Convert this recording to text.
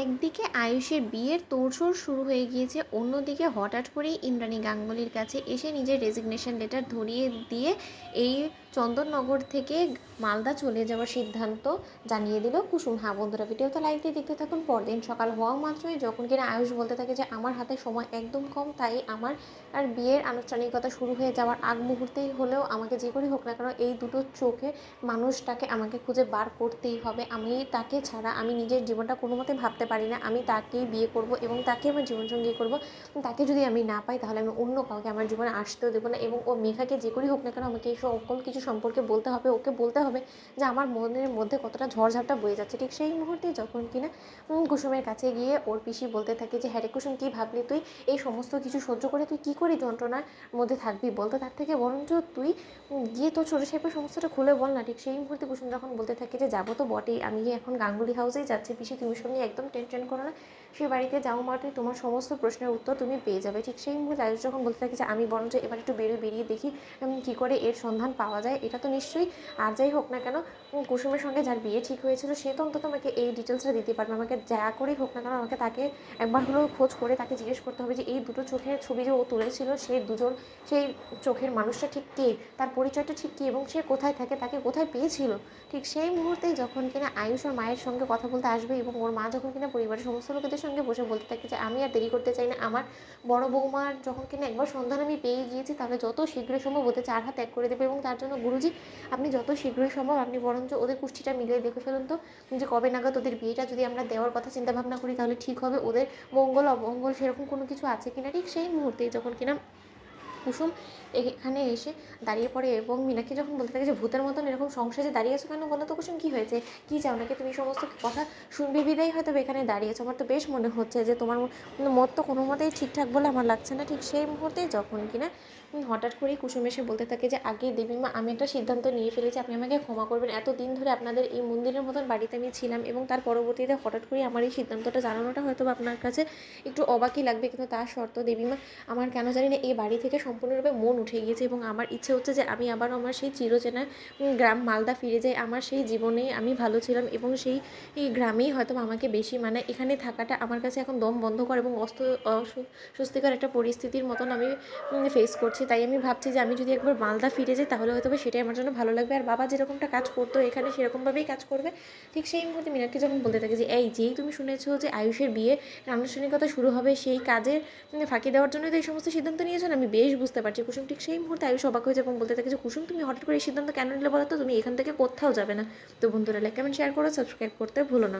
একদিকে আয়ুষের বিয়ের তোড়জোড় শুরু হয়ে গিয়েছে, অন্যদিকে হঠাৎ করেই ইন্দ্রাণী গাঙ্গুলির কাছে এসে নিজের রেজিগনেশন লেটার ধরিয়ে দিয়ে এই চন্দননগর থেকে মালদা চলে যাওয়ার সিদ্ধান্ত জানিয়ে দিল কুসুম। হ্যাঁ বন্ধুরা, ভিডিওতে লাইক দিয়ে দেখতে থাকুন। পরদিন সকাল হওয়া মাত্রই যখন কিনা আয়ুষ বলতে থাকে যে আমার হাতে সময় একদম কম, তাই আমার আর বিয়ের আনুষ্ঠানিকতা শুরু হয়ে যাওয়ার আগ মুহূর্তেই হলেও আমাকে যে করেই হোক না কেন এই দুটো চোখে মানুষটাকে আমাকে খুঁজে বার করতেই হবে। আমি তাকে ছাড়া আমি নিজের জীবনটা কোনো মতে ভাবতে পারি না। আমি তাকেই বিয়ে করব এবং তাকে আমার জীবনসঙ্গী করব। তাকে যদি আমি না পাই তাহলে আমি অন্য কাউকে আমার জীবনে আসতেও দেবো না। এবং ও মেঘাকে যে করেই হোক না কেন আমাকে এই সকল কিছু সম্পর্কে বলতে হবে। ওকে বলতে হবে যে আমার মনের মধ্যে কতটা ঝড়ঝাপটা বয়ে যাচ্ছে। ঠিক সেই মুহূর্তে যখন কিনা কুসুমের কাছে গিয়ে ওর পিসি বলতে থাকে যে হ্যাঁ রে কুসুম, কী ভাবলি তুই? এই সমস্ত কিছু সহ্য করে তুই কী করে যন্ত্রণার মধ্যে থাকবি বলতো? তার থেকে বরঞ্চ তুই গিয়ে তোর ছোটো সাহেবের সমস্যাটা খুলে বল না। ঠিক সেই মুহূর্তে কুসুম যখন বলতে থাকে যে যাবো তো বটেই, আমি এখন গাঙ্গুলি হাউসেই যাচ্ছি পিসি, তুমি সব নিয়ে একদম টেনশন করো না। সেই বাড়িতে যাও মাত্রই তোমার সমস্ত প্রশ্নের উত্তর তুমি পেয়ে যাবে। ঠিক সেই মুহূর্তে আয়ুষ যখন বলতে থাকে যে আমি বরঞ্চ এবার একটু বেরিয়ে দেখি কী করে এর সন্ধান পাওয়া যায়। এটা তো নিশ্চয়ই আর যাই হোক না কেন কুসুমের সঙ্গে যার বিয়ে ঠিক হয়েছিল সে তো অন্তত আমাকে এই ডিটেলসটা দিতে পারবে। আমাকে যা করেই হোক না কেন আমাকে তাকে একবার হলেও খোঁজ করে তাকে জিজ্ঞেস করতে হবে যে এই দুটো চোখের ছবি যে ও তুলেছিল সেই চোখের মানুষটা ঠিক কে, তার পরিচয়টা ঠিক কী এবং সে কোথায় থাকে, তাকে কোথায় পেয়েছিল। ঠিক সেই মুহূর্তেই যখন কিনা আয়ুষ ওর মায়ের সঙ্গে কথা বলতে আসবে এবং ওর মা যখন কিনা পরিবারের সমস্ত লোকেদের সঙ্গে বসে বলতে থাকে যে আমি আর দেরি করতে চাই না, আমার বড় বৌমার যখন কিনা একবার সন্ধান আমি পেয়ে গিয়েছি তাহলে যত শীঘ্রই সম্ভব ওদের 4 হাত ত্যাগ করে দেবে। এবং তার জন্য গুরুজি আপনি যত শীঘ্রই সম্ভব আপনি বরঞ্চ ওদের কুষ্ঠিটা মিলিয়ে দেখে ফেলুন তো যে কবে নাগাদ ওদের বিয়েটা যদি আমরা দেওয়ার কথা চিন্তাভাবনা করি তাহলে ঠিক হবে। ওদের মঙ্গল অমঙ্গল সেরকম কোনো কিছু আছে কিনা। ঠিক সেই মুহূর্তেই যখন কিনা কুসুম এখানে এসে দাঁড়িয়ে পড়ে এবং মীনাকে যখন বলতে থাকে যে ভূতের মতন এরকম সংসারে দাঁড়িয়েছো কেন বলো তো কুসুম, কী হয়েছে, কী চাও নাকি তুমি? সমস্ত কথা শুনবে বিদায় হয়তো এখানে দাঁড়িয়েছো, আমার তো বেশ মনে হচ্ছে যে তোমার মত তো কোনো মতেই ঠিকঠাক বলে আমার লাগছে না। ঠিক সেই মুহূর্তেই যখন কিনা হঠাৎ করেই কুসুম এসে বলতে থাকে যে আগে দেবীমা, আমি একটা সিদ্ধান্ত নিয়ে ফেলেছি, আপনি আমাকে ক্ষমা করবেন। এতদিন ধরে আপনাদের এই মন্দিরের মতন বাড়িতে আমি ছিলাম এবং তার পরবর্তীতে হঠাৎ করেই আমার এই সিদ্ধান্তটা জানানোটা হয়তো আপনার কাছে একটু অবাকই লাগবে, কিন্তু তার শর্ত দেবীমা, আমার কেন জানি না এই বাড়ি থেকে সম্পূর্ণরূপে মন উঠে গিয়েছে এবং আমার ইচ্ছে হচ্ছে যে আমি আবার আমার সেই চিরচেনা গ্রাম মালদা ফিরে যাই। আমার সেই জীবনে আমি ভালো ছিলাম এবং সেই গ্রামেই হয়তো আমাকে বেশি মানে এখানে থাকাটা আমার কাছে এখন দম বন্ধকর এবং অস্বস্তিকর একটা পরিস্থিতির মতন আমি ফেস করছি। তাই আমি ভাবছি যে আমি যদি একবার মালদা ফিরে যাই তাহলে হয়তো সেটাই আমার জন্য ভালো লাগবে। আর বাবা যেরকমটা কাজ করতো এখানে সেরকমভাবেই কাজ করবে। ঠিক সেই মুহূর্তে মীনাক্ষী যখন বলতে থাকে যে এই যেই তুমি শুনেছো যে আয়ুষের বিয়ে আনুষ্ঠানিকতা শুরু হবে, সেই কাজের ফাঁকি দেওয়ার জন্যই তো এই সমস্ত সিদ্ধান্ত নিয়েছেন, আমি বেশ বুঝতে পারছি কুসুম। ঠিক সেই মুহূর্তে আয়ুষ অবাক হয়ে যায় এবং বলতে থাকে যে কুসুম, তুমি হঠাৎ করে এই সিদ্ধান্ত কেন নিলে বলো তো? তুমি এখান থেকে কোথাও যাবে না। তো বন্ধুরা লাইক কমেন্ট শেয়ার করো, সাবস্ক্রাইব করতে ভুলো না।